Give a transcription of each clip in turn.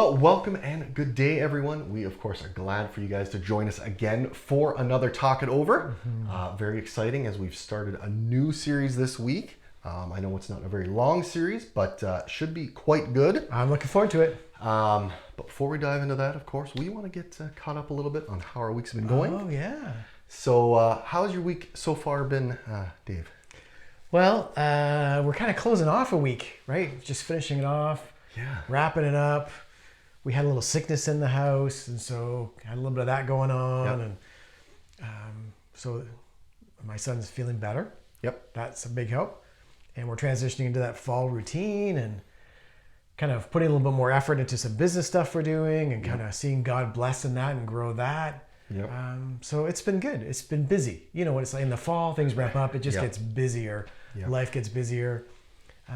Well, welcome and good day, everyone. We, of course, are glad for you guys to join us again for another Talk It Over. Very exciting as we've started a new series this week. I know it's not a very long series, but should be quite good. I'm looking forward to it. But before we dive into that, of course, we want to get caught up a little bit on how our week's been going. Oh, yeah. So how's your week so far been, Dave? Well, we're kind of closing off a week, right? Just finishing it off, wrapping it up. We had a little sickness in the house, and so had a little bit of that going on. Yep. And so my son's feeling better. Yep. That's a big help. And we're transitioning into that fall routine and kind of putting a little bit more effort into some business stuff we're doing and kind of seeing God bless in that and grow that. Yep. So it's been good. It's been busy. You know what it's like in the fall, things ramp up. It just gets busier. Yep. Life gets busier.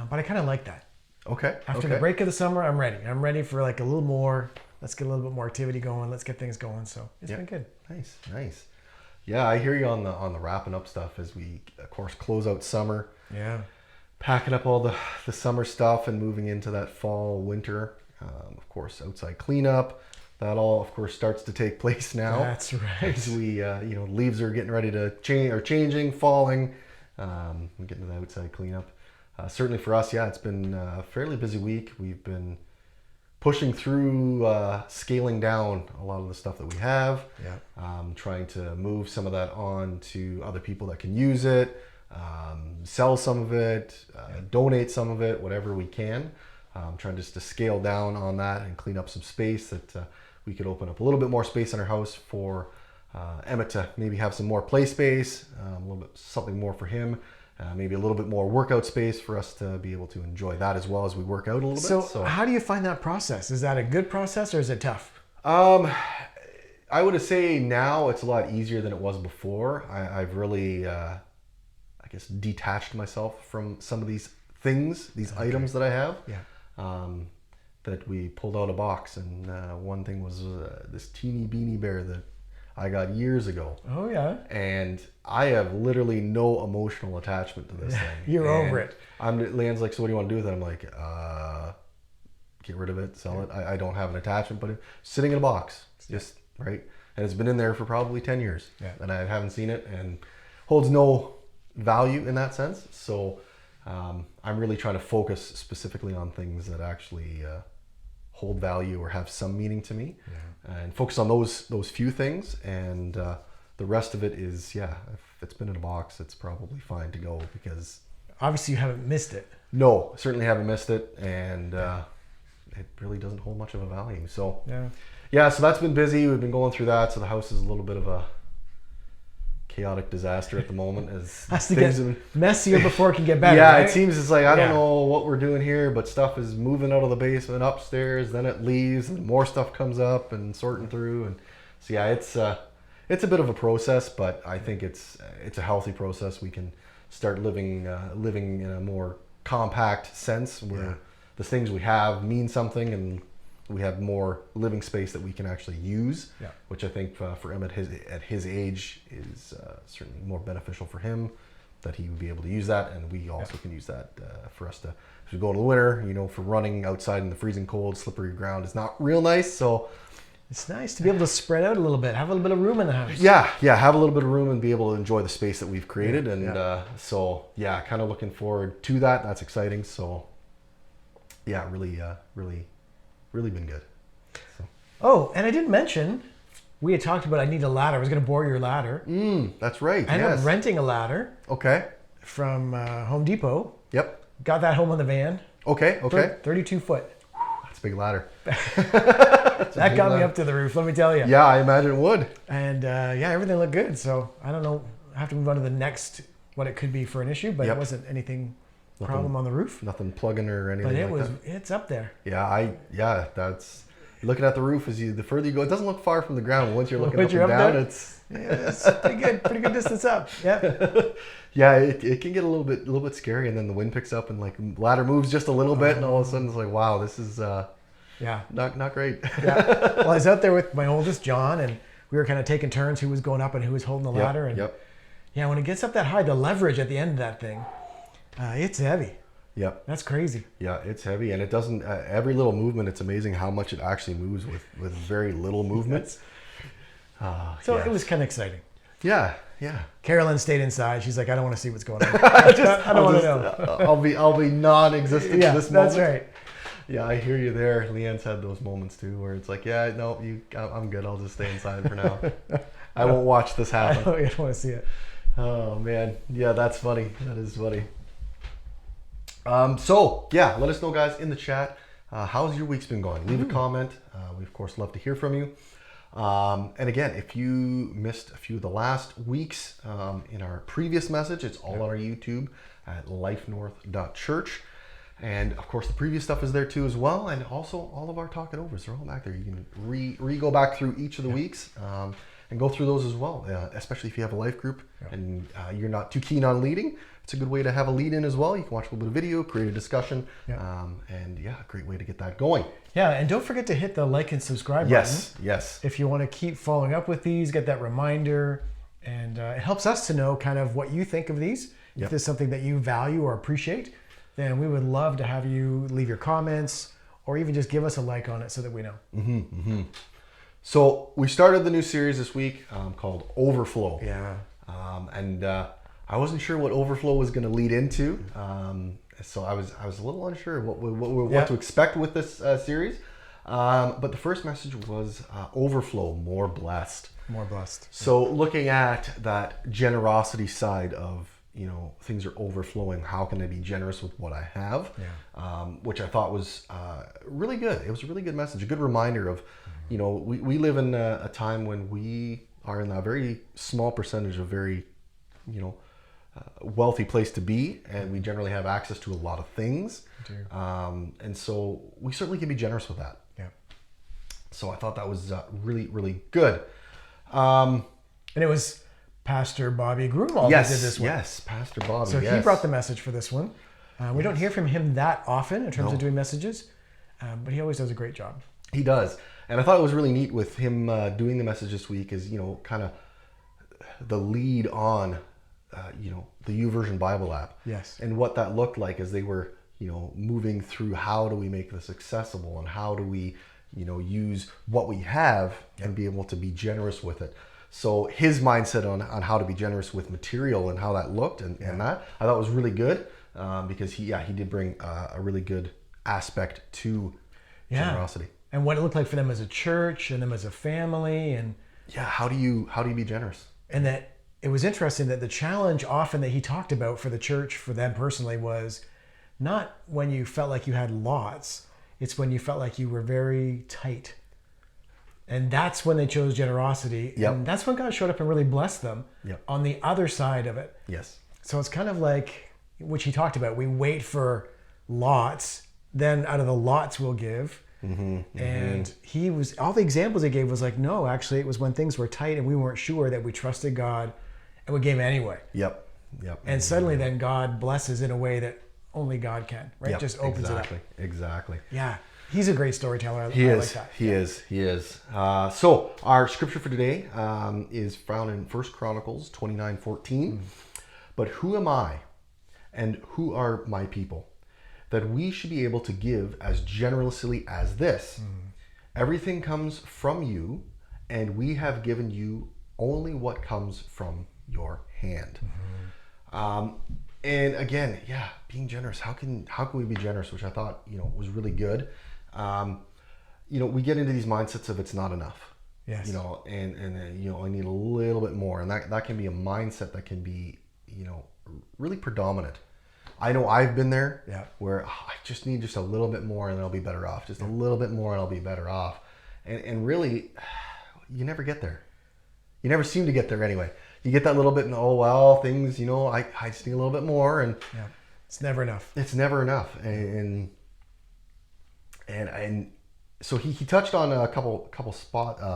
But I kind of like that. Okay. After the break of the summer, I'm ready. I'm ready for like a little more. Let's get a little bit more activity going. Let's get things going. So it's been good. Nice. Yeah, I hear you on the wrapping up stuff as we, of course, close out summer. Yeah. Packing up all the summer stuff and moving into that fall, winter. Of course, outside cleanup. That all, of course, starts to take place now. That's right. As we, leaves are getting ready to change or changing, falling. Getting to the outside cleanup. Certainly for us, it's been a fairly busy week. We've been pushing through, scaling down a lot of the stuff that we have. Yeah. Trying to move some of that on to other people that can use it. Sell some of it, donate some of it, whatever we can. Trying just to scale down on that and clean up some space that we could open up a little bit more space in our house for Emmett to maybe have some more play space, a little bit something more for him. Maybe a little bit more workout space for us to be able to enjoy that as well as we work out a little bit. So how do you find that process? Is that a good process or is it tough? I would say now it's a lot easier than it was before. I've really, detached myself from some of these things, these items that I have. Yeah. That we pulled out a box, and one thing was this teeny beanie bear that I got years ago. Oh yeah. And I have literally no emotional attachment to this thing. You're over it. Leanne's like, so what do you want to do with it? I'm like, get rid of it, sell it. I don't have an attachment, but it's sitting in a box, just right. And it's been in there for probably 10 years, and I haven't seen it, and holds no value in that sense. So I'm really trying to focus specifically on things that actually hold value or have some meaning to me, and focus on those few things, and the rest of it is if it's been in a box, it's probably fine to go, because obviously you haven't missed it. No, certainly haven't missed it, and it really doesn't hold much of a value. So so that's been busy. We've been going through that, so the house is a little bit of a chaotic disaster at the moment. As has to get messier before it can get better. Right? It seems it's like I don't know what we're doing here, but stuff is moving out of the basement upstairs, then it leaves, and more stuff comes up, and sorting through, and so it's a bit of a process, but I think it's a healthy process. We can start living in a more compact sense where the things we have mean something, and we have more living space that we can actually use, which I think for him at his age is certainly more beneficial for him, that he would be able to use that, and we also can use that for us to, as we go into the winter, for running outside in the freezing cold, slippery ground is not real nice. So it's nice to be able to spread out a little bit, have a little bit of room in the house. Have a little bit of room and be able to enjoy the space that we've created, so kind of looking forward to that. That's exciting. So really been good. So. Oh, and I didn't mention, we had talked about I need a ladder. I was going to borrow your ladder. That's right. I ended up renting a ladder. Okay. From Home Depot. Yep. Got that home on the van. Okay. 32 foot. That's a big ladder. That got me up to the roof, let me tell you. Yeah, I imagine it would. And everything looked good. So I don't know. I have to move on to the next, what it could be for an issue, but it wasn't anything problem on the roof. Nothing plugging or anything but it's up there. That's looking at the roof as the further you go, it doesn't look far from the ground. Once you're looking up and down, it's pretty good distance up. It can get a little bit scary, and then the wind picks up and like ladder moves just a little bit, and all of a sudden it's like, wow, this is not great. Well, I was out there with my oldest, John, and we were kind of taking turns who was going up and who was holding the ladder, and when it gets up that high, the leverage at the end of that thing, it's heavy. Yep. That's crazy. Yeah, it's heavy, and it doesn't. Every little movement, it's amazing how much it actually moves with very little movements. So it was kind of exciting. Yeah. Carolyn stayed inside. She's like, I don't want to see what's going on. I don't want to know. I'll be non-existent Yeah, this moment. that's right. Yeah, I hear you there. Leanne's had those moments too, where it's like, yeah, no, I'm good. I'll just stay inside for now. I won't watch this happen. I don't want to see it. Oh man, yeah, that's funny. That is funny. So yeah, let us know, guys, in the chat. How's your week's been going? Leave a comment. We of course love to hear from you. And again, if you missed a few of the last weeks in our previous message, it's all on our YouTube at LifeNorth.Church. And of course, the previous stuff is there too as well. And also all of our Talk It Overs, they're all back there. You can go back through each of the weeks and go through those as well, especially if you have a life group and you're not too keen on leading. It's a good way to have a lead in as well. You can watch a little bit of video, create a discussion, and a great way to get that going. Yeah, and don't forget to hit the like and subscribe button. Yes. If you want to keep following up with these, get that reminder, and it helps us to know kind of what you think of these. If there's something that you value or appreciate, then we would love to have you leave your comments or even just give us a like on it so that we know. So we started the new series this week called Overflow. Yeah. And I wasn't sure what Overflow was going to lead into. So I was a little unsure what to expect with this series. But the first message was Overflow, more blessed. More blessed. So looking at that generosity side of, things are overflowing. How can I be generous with what I have? Which I thought was really good. It was a really good message, a good reminder of, we live in a time when we are in a very small percentage of very, wealthy place to be, and we generally have access to a lot of things. And so we certainly can be generous with that. Yeah. So I thought that was really, really good. And it was Pastor Bobby Gruenewald who did this one. Yes, Pastor Bobby. So he brought the message for this one. We don't hear from him that often in terms of doing messages, but he always does a great job. He does. And I thought it was really neat with him doing the message this week is, kind of the lead on, the YouVersion Bible app. Yes. And what that looked like as they were, moving through how do we make this accessible and how do we, use what we have and be able to be generous with it. So his mindset on how to be generous with material and how that looked and that I thought was really good because he did bring a really good aspect to generosity. And what it looked like for them as a church and them as a family and how do you be generous? And that it was interesting that the challenge often that he talked about for the church, for them personally, was not when you felt like you had lots, it's when you felt like you were very tight. And that's when they chose generosity. And that's when God showed up and really blessed them on the other side of it. Yes. So it's kind of like, which he talked about, we wait for lots, then out of the lots we'll give. And he was, all the examples he gave was like, no, actually it was when things were tight and we weren't sure that we trusted God and we gave anyway. Yep. And suddenly then God blesses in a way that only God can, right? Just opens it up. Exactly. Yeah. He's a great storyteller. I like that. He is. So our scripture for today is found in 1 Chronicles 29:14. But who am I and who are my people that we should be able to give as generously as this? Everything comes from you, and we have given you only what comes from your hand. And again, being generous. How can we be generous? Which I thought was really good. We get into these mindsets of it's not enough. Yes. And I need a little bit more, and that can be a mindset that can be really predominant. I know I've been there where I just need just a little bit more and then I'll be better off. Just a little bit more and I'll be better off. And really, you never get there. You never seem to get there anyway. You get that little bit and things, I just need a little bit more. And it's never enough. It's never enough. And so he touched on a couple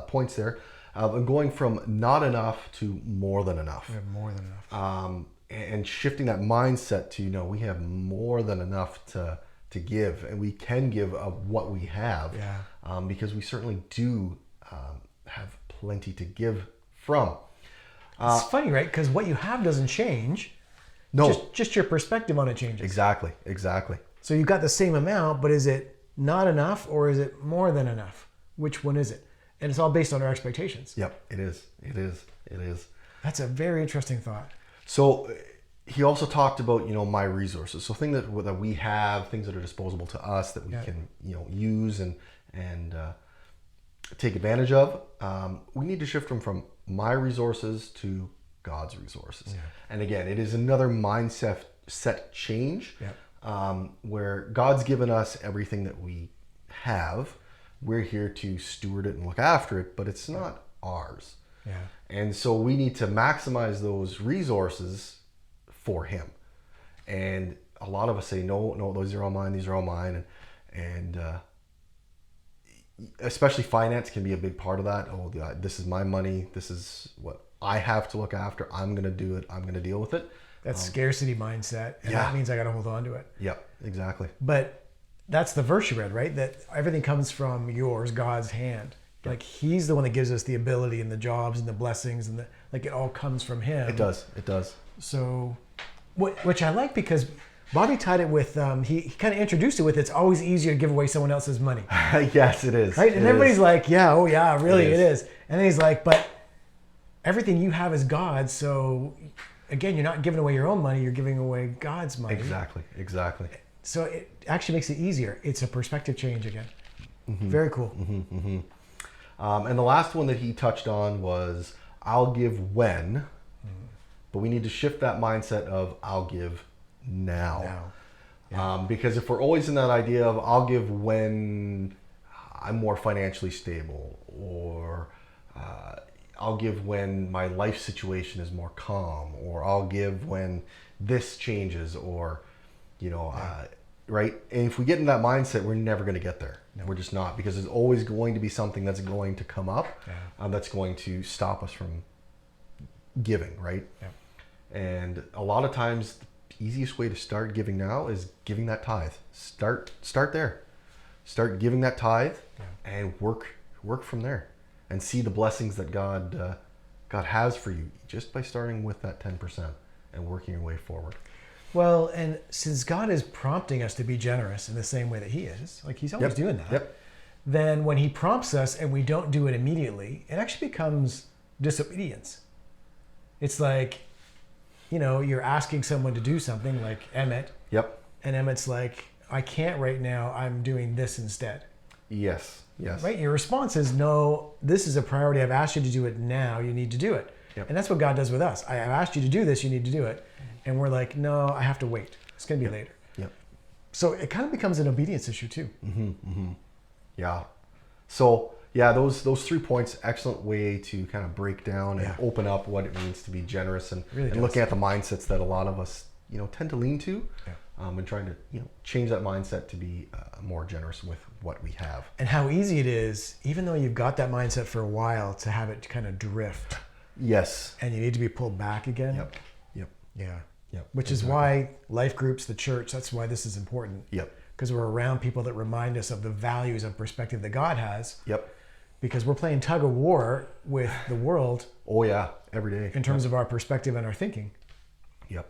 points there of going from not enough to more than enough. We have more than enough. And shifting that mindset to, we have more than enough to give, and we can give of what we have, because we certainly do have plenty to give from. It's funny, right? Because what you have doesn't change. No. Just your perspective on it changes. Exactly. So you've got the same amount, but is it not enough or is it more than enough? Which one is it? And it's all based on our expectations. Yep, it is. That's a very interesting thought. So he also talked about, my resources. So things that we have, things that are disposable to us that we can, use and take advantage of. We need to shift them from my resources to God's resources. Yeah. And again, it is another mindset change where God's given us everything that we have. We're here to steward it and look after it, but it's not ours. Yeah. And so we need to maximize those resources for Him. And a lot of us say, no, those are all mine, these are all mine. And especially finance can be a big part of that. Oh, this is my money. This is what I have to look after. I'm going to do it. I'm going to deal with it. That's scarcity mindset. And that means I got to hold on to it. Yep, exactly. But that's the verse you read, right? That everything comes from yours, God's hand. Like He's the one that gives us the ability and the jobs and the blessings and it all comes from Him. It does. So, which I like because Bobby tied it with, he kind of introduced it with, it's always easier to give away someone else's money. Yes, it is. Right? And everybody's like, really it is. And then he's like, but everything you have is God's. So again, you're not giving away your own money, you're giving away God's money. Exactly. So it actually makes it easier. It's a perspective change again. Mm-hmm. Very cool. Mm-hmm. And the last one that he touched on was, I'll give when, but we need to shift that mindset of I'll give now. Yeah. Because if we're always in that idea of I'll give when I'm more financially stable, or I'll give when my life situation is more calm, or I'll give when this changes, or right? And if we get in that mindset, we're never going to get there. No. We're just not, because there's always going to be something that's going to come up that's going to stop us from giving, right? Yeah. And a lot of times the easiest way to start giving now is giving that tithe. Start there. Start giving that tithe and work from there and see the blessings that God has for you just by starting with that 10% and working your way forward. Well, and since God is prompting us to be generous in the same way that He is, like He's always doing that, then when He prompts us and we don't do it immediately, it actually becomes disobedience. It's like, you're asking someone to do something like Emmett. Yep. And Emmett's like, I can't right now, I'm doing this instead. Yes. Right? Your response is, no, this is a priority. I've asked you to do it now. You need to do it. Yep. And that's what God does with us. I've asked you to do this. You need to do it. And we're like, no, I have to wait. It's going to be later. Yep. So it kind of becomes an obedience issue too. Mm-hmm, mm-hmm. Yeah. So those 3 points, excellent way to kind of break down and open up what it means to be generous and looking at the mindsets that a lot of us, tend to lean to, and trying to, change that mindset to be more generous with what we have. And how easy it is, even though you've got that mindset for a while, to have it kind of drift. Yes. And you need to be pulled back again. Yep. Yeah. Yep. Which is why life groups, the church, that's why this is important. Yep. Because we're around people that remind us of the values and perspective that God has. Yep. Because we're playing tug of war with the world. Oh yeah, every day. In terms of our perspective and our thinking. Yep.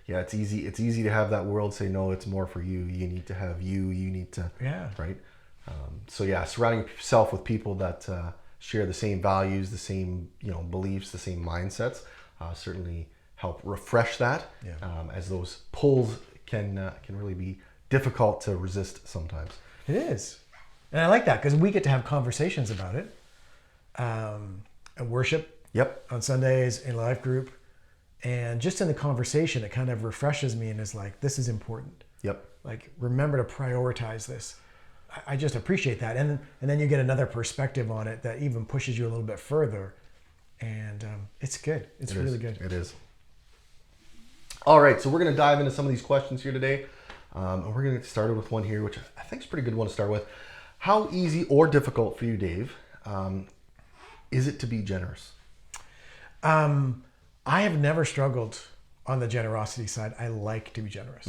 Yeah, it's easy to have that world say, no, it's more for you. You need to have you need to, right? Surrounding yourself with people that share the same values, the same, beliefs, the same mindsets, certainly help refresh that, as those pulls can really be difficult to resist sometimes. It is. And I like that because we get to have conversations about it. At worship. Yep. On Sundays, in life group. And just in the conversation, it kind of refreshes me and is like, this is important. Yep. Like, remember to prioritize this. I just appreciate that. And then you get another perspective on it that even pushes you a little bit further. And it's good. It's really good. It is. All right, so we're going to dive into some of these questions here today. And we're going to get started with one here, which I think is a pretty good one to start with. How easy or difficult for you, Dave, is it to be generous? I have never struggled on the generosity side. I like to be generous.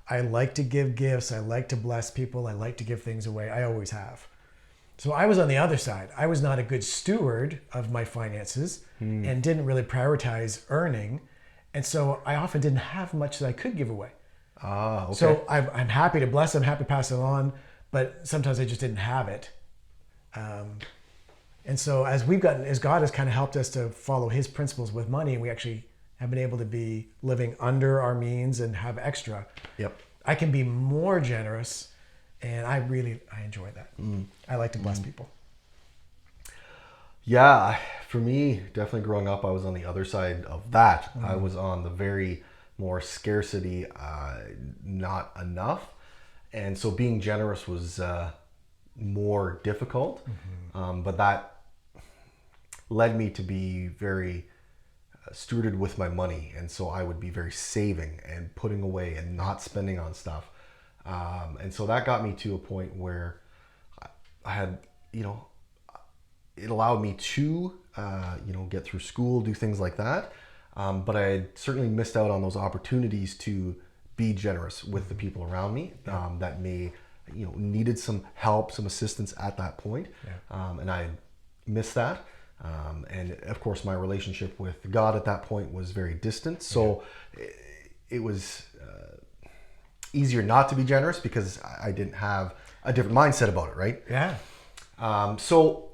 I like to give gifts. I like to bless people. I like to give things away. I always have. So I was on the other side. I was not a good steward of my finances and didn't really prioritize earning. And so I often didn't have much that I could give away. Ah, okay. So I'm happy to bless them, happy to pass it on, but sometimes I just didn't have it. And so as God has kind of helped us to follow his principles with money, and we actually have been able to be living under our means and have extra. Yep. I can be more generous, and I enjoy that. I like to bless people. Yeah, for me, definitely growing up, I was on the other side of that. I was on the very more scarcity, not enough. And so being generous was more difficult. But that led me to be very stewarded with my money. And so I would be very saving and putting away and not spending on stuff. And so that got me to a point where I had, it allowed me to, get through school, do things like that. But I had certainly missed out on those opportunities to be generous with the people around me that may, needed some help, some assistance at that point. And I missed that. And of course, my relationship with God at that point was very distant. So it was easier not to be generous because I didn't have a different mindset about it, right? Yeah. So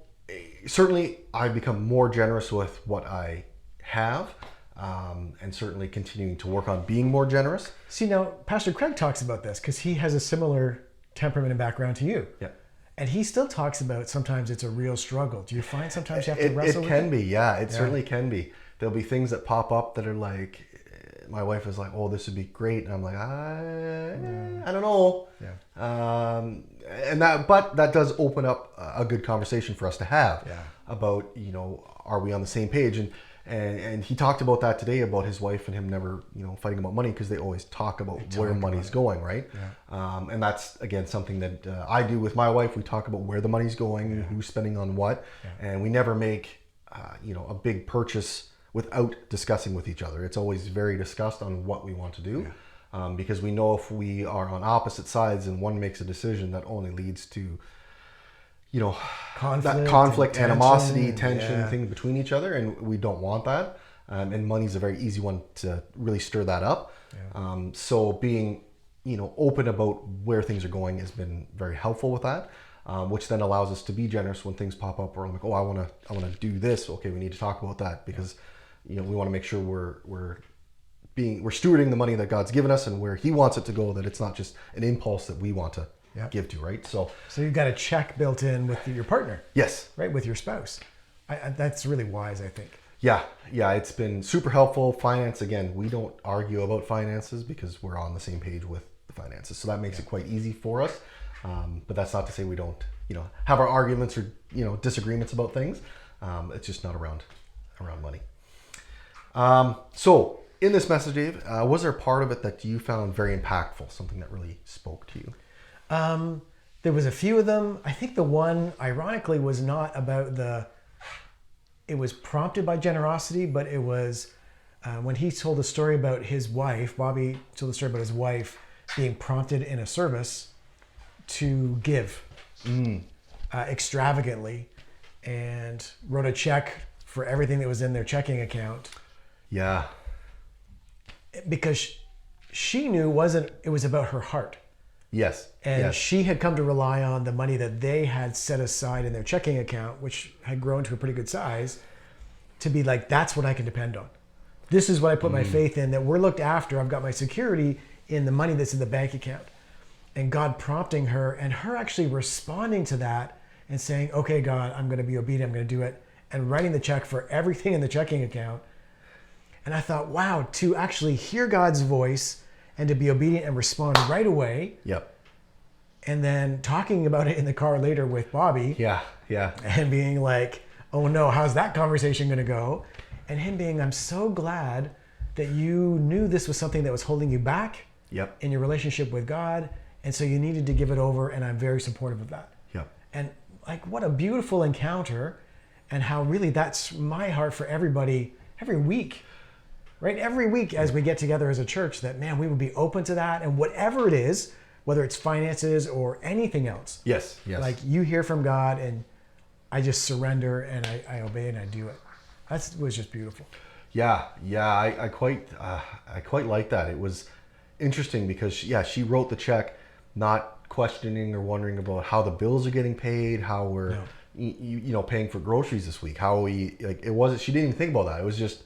certainly I've become more generous with what I have, and certainly continuing to work on being more generous. See, now, Pastor Craig talks about this because he has a similar temperament and background to you. Yeah. And he still talks about sometimes it's a real struggle. Do you find sometimes you have to wrestle with it? It can be, yeah. It certainly can be. There'll be things that pop up that are like, my wife is like, "Oh, this would be great," and I'm like, I don't know. Yeah. But that does open up a good conversation for us to have about, are we on the same page? And he talked about that today, about his wife and him never, fighting about money, because they always talk about where money's going, right? Yeah. And that's, again, something that I do with my wife. We talk about where the money's going, who's spending on what, and we never make, a big purchase without discussing with each other. It's always very discussed on what we want to do, because we know if we are on opposite sides and one makes a decision, that only leads to conflict, animosity, tension, thing between each other, and we don't want that. And money's a very easy one to really stir that up. So being, open about where things are going has been very helpful with that, which then allows us to be generous when things pop up. Where I'm like, oh, I want to do this. Okay, we need to talk about that, because we want to make sure we're stewarding the money that God's given us and where He wants it to go. That it's not just an impulse that we want to give to, right? So you've got a check built in with your partner. Yes. Right, with your spouse. That's really wise, I think. Yeah, it's been super helpful. Finance, again, we don't argue about finances because we're on the same page with the finances. So that makes it quite easy for us. But that's not to say we don't, have our arguments or, disagreements about things. It's just not around money. So in this message, Dave, was there a part of it that you found very impactful, something that really spoke to you? There was a few of them. I think the one, ironically, was not about it was prompted by generosity, but it was when he told a story about his wife. Bobby told a story about his wife being prompted in a service to give extravagantly, and wrote a check for everything that was in their checking account. Yeah. Because she knew it was about her heart. Yes. And she had come to rely on the money that they had set aside in their checking account, which had grown to a pretty good size, to be like, that's what I can depend on. This is what I put my faith in, that we're looked after. I've got my security in the money that's in the bank account. And God prompting her, and her actually responding to that and saying, okay, God, I'm going to be obedient. I'm going to do it. And writing the check for everything in the checking account. And I thought, wow, to actually hear God's voice and to be obedient and respond right away. Yep. And then talking about it in the car later with Bobby. Yeah. And being like, oh no, how's that conversation going to go? And him being, I'm so glad that you knew this was something that was holding you back in your relationship with God. And so you needed to give it over, and I'm very supportive of that. Yep. And like, what a beautiful encounter, and how really that's my heart for everybody every week. Right? Every week as we get together as a church, that, man, we would be open to that. And whatever it is, whether it's finances or anything else. Yes. Like, you hear from God, and I just surrender and I obey and I do it. That was just beautiful. I quite like that. It was interesting because she wrote the check, not questioning or wondering about how the bills are getting paid, how we're paying for groceries this week, how we it wasn't. She didn't even think about that. It was just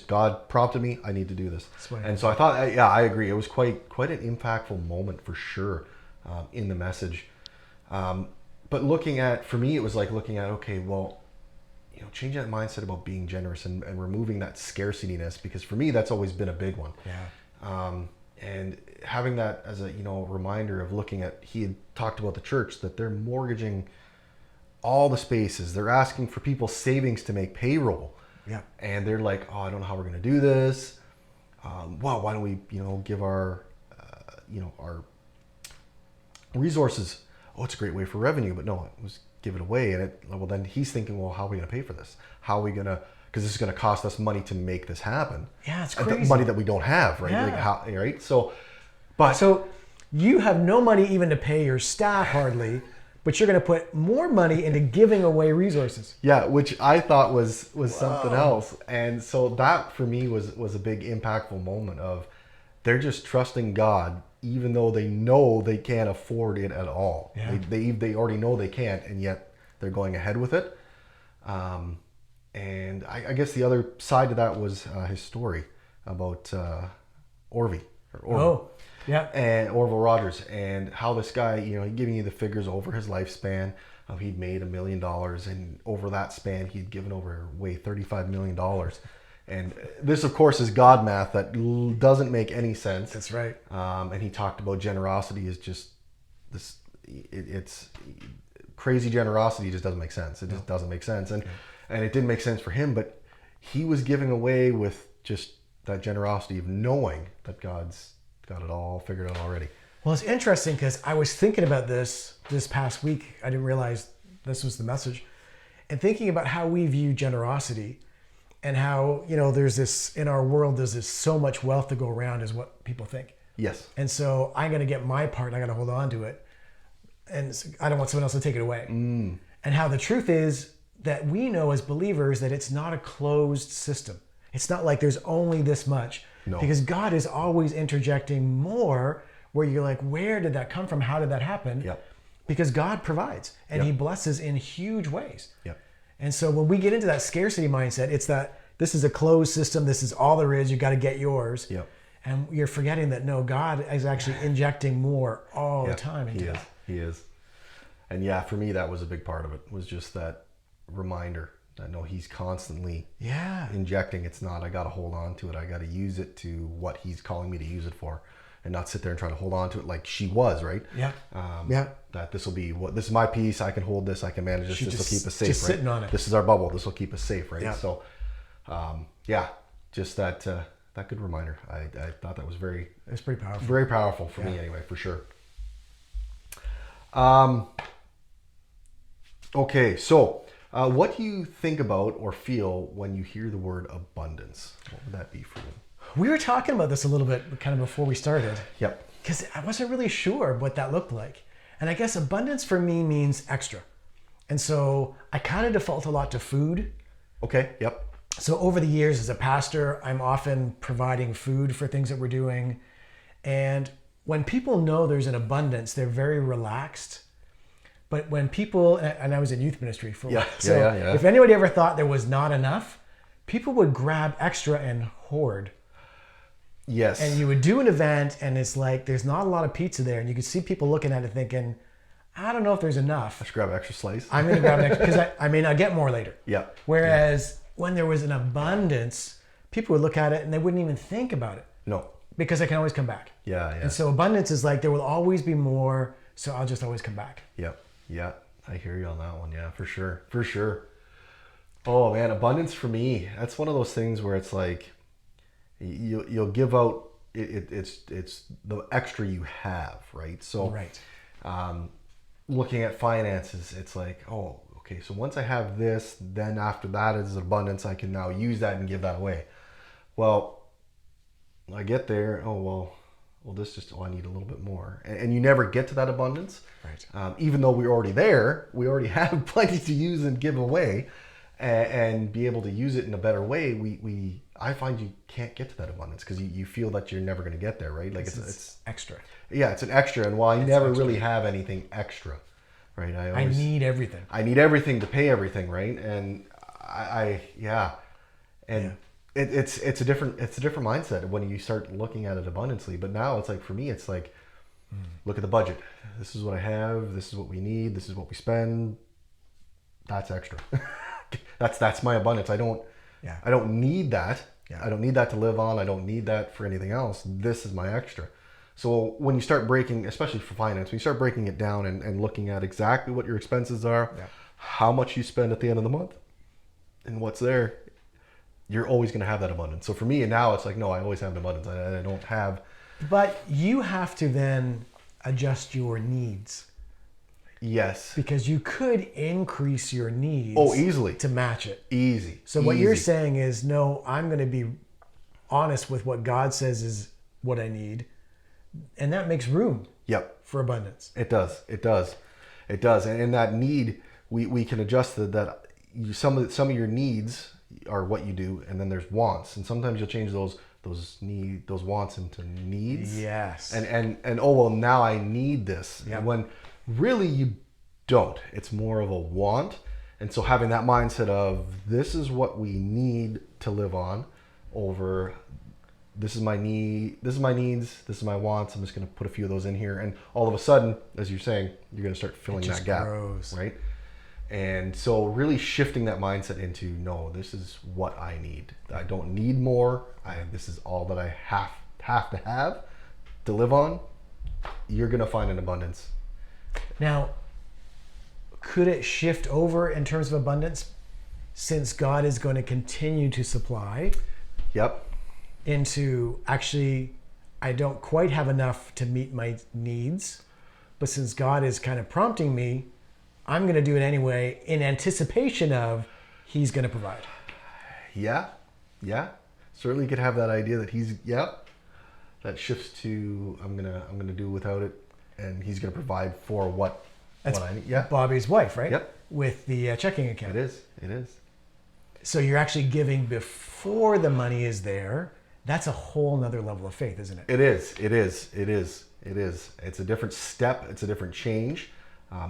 God prompted me. I need to do this, and so I thought, I agree. It was quite an impactful moment for sure in the message. But for me, it was like looking at, okay, well, changing that mindset about being generous and removing that scarcityness, because for me, that's always been a big one. Yeah. And having that as a, reminder of looking at, he had talked about the church, that they're mortgaging all the spaces. They're asking for people's savings to make payroll. Yeah. And they're like, oh, I don't know how we're going to do this. Well, why don't we, give our resources. Oh, it's a great way for revenue, but no, it was give it away. And then he's thinking, well, how are we going to pay for this? How are we going to, because this is going to cost us money to make this happen. Yeah, it's crazy. Money that we don't have, right? Yeah. Right? So you have no money even to pay your staff hardly, but you're going to put more money into giving away resources. Yeah, which I thought was something else. And so that for me was a big impactful moment of, they're just trusting God, even though they know they can't afford it at all. Yeah. They already know they can't, and yet they're going ahead with it. And I guess the other side to that was his story about Orville. Oh, yeah. And Orville Rogers, and how this guy, giving you the figures over his lifespan of he'd made $1 million, and over that span he'd given away $35 million. And this, of course, is God math that doesn't make any sense. That's right. And he talked about generosity is just this. It's crazy generosity. Just doesn't make sense. It just doesn't make sense. And it didn't make sense for him. But he was giving away with just that generosity of knowing that God's got it all figured out already. Well, it's interesting because I was thinking about this past week. I didn't realize this was the message. And thinking about how we view generosity. And how, there's this, in our world, there's this so much wealth to go around is what people think. Yes. And so I'm going to get my part and I got to hold on to it. And I don't want someone else to take it away. And how the truth is that we know as believers that it's not a closed system. It's not like there's only this much. No. Because God is always interjecting more where you're like, where did that come from? How did that happen? Yep. Because God provides and he blesses in huge ways. Yep. And so when we get into that scarcity mindset, it's that this is a closed system. This is all there is. You got to get yours. Yep. And you're forgetting that no, God is actually injecting more all the time into it. He is. And for me, that was a big part of it, was just that reminder that no, he's constantly injecting. It's not, I got to hold on to it. I got to use it to what he's calling me to use it for, and not sit there and try to hold on to it like she was, right? Yeah. That this is my piece. I can hold this. I can manage this. This will keep us safe, just right? sitting on it. This is our bubble. This will keep us safe, right? Yeah. So, just that good reminder. I thought that was it's pretty powerful. Very powerful for me, anyway, for sure. Okay, so what do you think about or feel when you hear the word abundance? What would that be for you? We were talking about this a little bit kind of before we started. Yep. Because I wasn't really sure what that looked like. And I guess abundance for me means extra. And so I kind of default a lot to food. Okay, yep. So over the years as a pastor, I'm often providing food for things that we're doing. And when people know there's an abundance, they're very relaxed. But when people, and I was in youth ministry for a while. So if anybody ever thought there was not enough, people would grab extra and hoard. Yes. And you would do an event and it's like, there's not a lot of pizza there. And you could see people looking at it thinking, I don't know if there's enough. I should grab an extra slice. I'm going to grab an extra, because I mean, I get more later. Yeah. Whereas when there was an abundance, people would look at it and they wouldn't even think about it. No. Because I can always come back. Yeah. And so abundance is like, there will always be more, so I'll just always come back. Yep. Yeah. I hear you on that one. Yeah, for sure. For sure. Oh man, abundance for me, that's one of those things where it's like, you'll give out, it's the extra you have, right? So looking at finances, it's like, oh, okay, so once I have this, then after that is abundance, I can now use that and give that away. Well, I get there, this just, I need a little bit more. And you never get to that abundance. Right. Even though we're already there, we already have plenty to use and give away. and be able to use it in a better way, I find you can't get to that abundance because you feel that you're never going to get there, right? Like it's extra. Yeah, it's an extra, and while I never really have anything extra, right? I need everything. I need everything to pay everything, right? And it's a different mindset when you start looking at it abundantly. But now it's like, for me, it's like, look at the budget. This is what I have. This is what we need. This is what we spend. That's extra. that's my abundance. I don't need that. Yeah. I don't need that to live on. I don't need that for anything else. This is my extra. So when you start breaking, especially for finance, when you start breaking it down and looking at exactly what your expenses are, how much you spend at the end of the month, and what's there, you're always going to have that abundance. So for me, and now it's like, no, I always have an abundance. I don't have. But you have to then adjust your needs. Yes. Because you could increase your needs. Oh, easily. To match it. Easy. So what you're saying is, no, I'm going to be honest with what God says is what I need. And that makes room. Yep. For abundance. It does. And in that need, we can adjust that some of your needs are what you do, and then there's wants. And sometimes you'll change those wants into needs. Yes. And oh, well, now I need this. Yep. When really you don't. It's more of a want. And so having that mindset of, this is what we need to live on, over this is my need, this is my needs, this is my wants. I'm just going to put a few of those in here. And all of a sudden, as you're saying, you're going to start filling that gap. Grows. Right? And so really shifting that mindset into, no, this is what I need. I don't need more. This is all that I have to live on. You're going to find an abundance. Now, could it shift over in terms of abundance, since God is going to continue to supply? Yep. Into, actually, I don't quite have enough to meet my needs, but since God is kind of prompting me, I'm going to do it anyway in anticipation of He's going to provide. Yeah. Certainly you could have that idea that that shifts to, I'm gonna do without it, and He's going to provide for what I need. Yeah. Bobby's wife, right? Yep. With the checking account. It is. So you're actually giving before the money is there. That's a whole nother level of faith, isn't it? It is. It's a different step. It's a different change.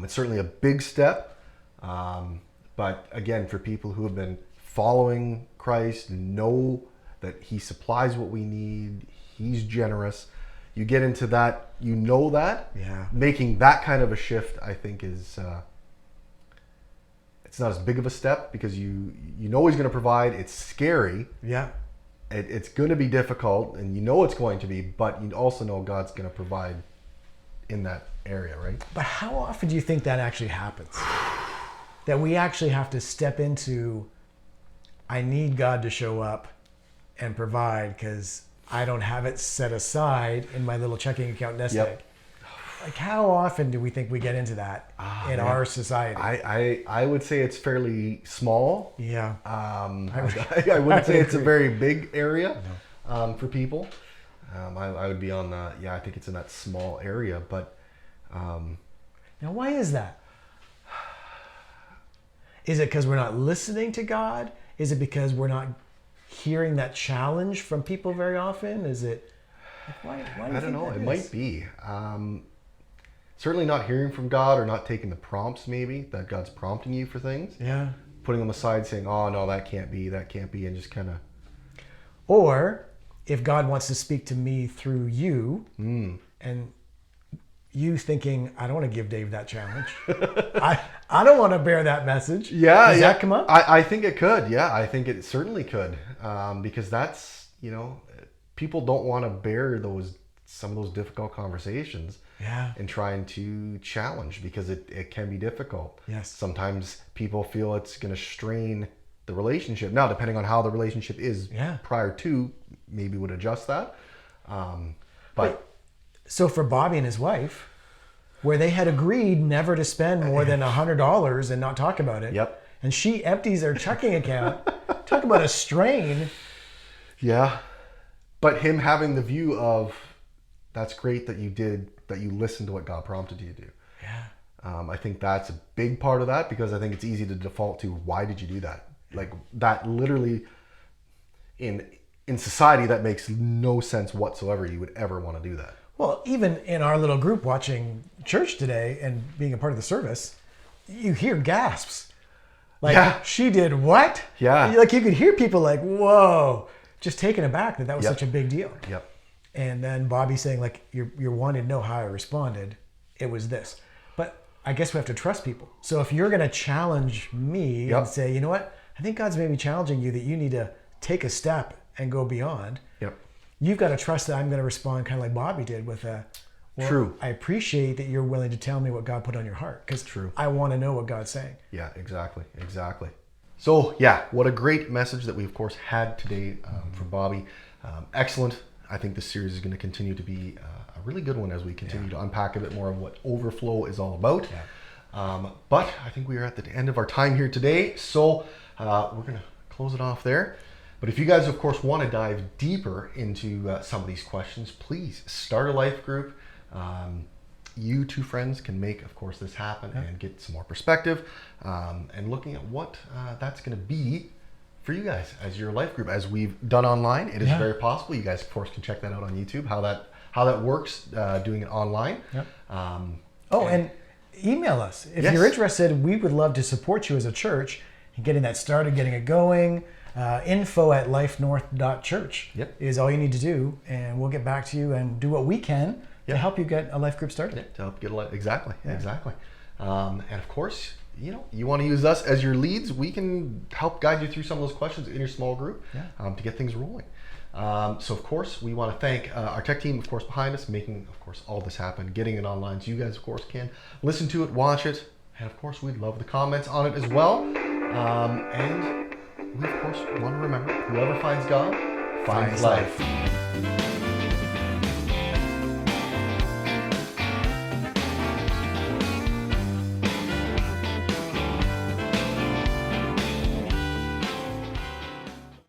It's certainly a big step. But again, for people who have been following Christ, know that He supplies what we need. He's generous. You get into that, that. Yeah. Making that kind of a shift, I think, is it's not as big of a step, because you know He's going to provide. It's scary. Yeah. It's going to be difficult, and it's going to be, but you also know God's going to provide in that area, right? But how often do you think that actually happens? That we actually have to step into, I need God to show up and provide, because I don't have it set aside in my little checking account nest egg. Like, how often do we think we get into that in our society? I would say it's fairly small. Yeah. I wouldn't say it's a very big area for people. I would be on the, I think it's in that small area. But now, why is that? Is it because we're not listening to God? Is it because we're not hearing that challenge from people very often? Is it, why do you I don't know. It is? might be. Certainly not hearing from God, or not taking the prompts, maybe, that God's prompting you for things. Yeah. Putting them aside, saying, oh, no, that can't be, and just kind of. Or if God wants to speak to me through you, and you thinking, I don't want to give Dave that challenge. I don't want to bear that message. Yeah. Does that come up? I think it could. Yeah, I think it certainly could. Because that's, people don't want to bear some of those difficult conversations. Yeah. And trying to challenge, because it can be difficult. Yes. Sometimes people feel it's going to strain the relationship. Now, depending on how the relationship is prior to, maybe would adjust that. But so for Bobby and his wife, where they had agreed never to spend more than $100 and not talk about it. Yep. And she empties her checking account. Talk about a strain. Yeah. But him having the view of, that's great that you listened to what God prompted you to do. Yeah. I think that's a big part of that, because I think it's easy to default to, why did you do that? Like that literally in society, that makes no sense whatsoever. You would ever want to do that. Well, even in our little group watching church today and being a part of the service, you hear gasps. Like, Yeah. she did what? Yeah. Like, you could hear people like, whoa, just taken aback that was Yep. such a big deal. Yep. And then Bobby saying, like, you're wanting to know how I responded. It was this. But I guess we have to trust people. So if you're going to challenge me Yep. and say, you know what, I think God's maybe challenging you that you need to take a step and go beyond. Yep. You've got to trust that I'm going to respond kind of like Bobby did with well, True. I appreciate that you're willing to tell me what God put on your heart because True. I want to know what God's saying. Yeah, exactly. So yeah, what a great message that we of course had today from Bobby. Excellent. I think this series is going to continue to be a really good one as we continue to unpack a bit more of what overflow is all about. Yeah. But I think we are at the end of our time here today, so we're going to close it off there. But if you guys, of course, want to dive deeper into some of these questions, please start a life group. You two friends can make, of course, this happen and get some more perspective and looking at what that's going to be for you guys as your life group. As we've done online, it is very possible. You guys, of course, can check that out on YouTube, how that works, doing it online. Yep. And email us. If Yes. you're interested, we would love to support you as a church in getting that started, getting it going. Info@LifeNorth.Church is all you need to do, and we'll get back to you and do what we can to help you get a life group started. To help get a life, exactly. And of course, you want to use us as your leads. We can help guide you through some of those questions in your small group to get things rolling. So of course, we want to thank our tech team, of course, behind us, making, of course, all this happen, getting it online, so you guys, of course, can listen to it, watch it, and of course, we'd love the comments on it as well. And we, of course, want to remember, whoever finds God finds life.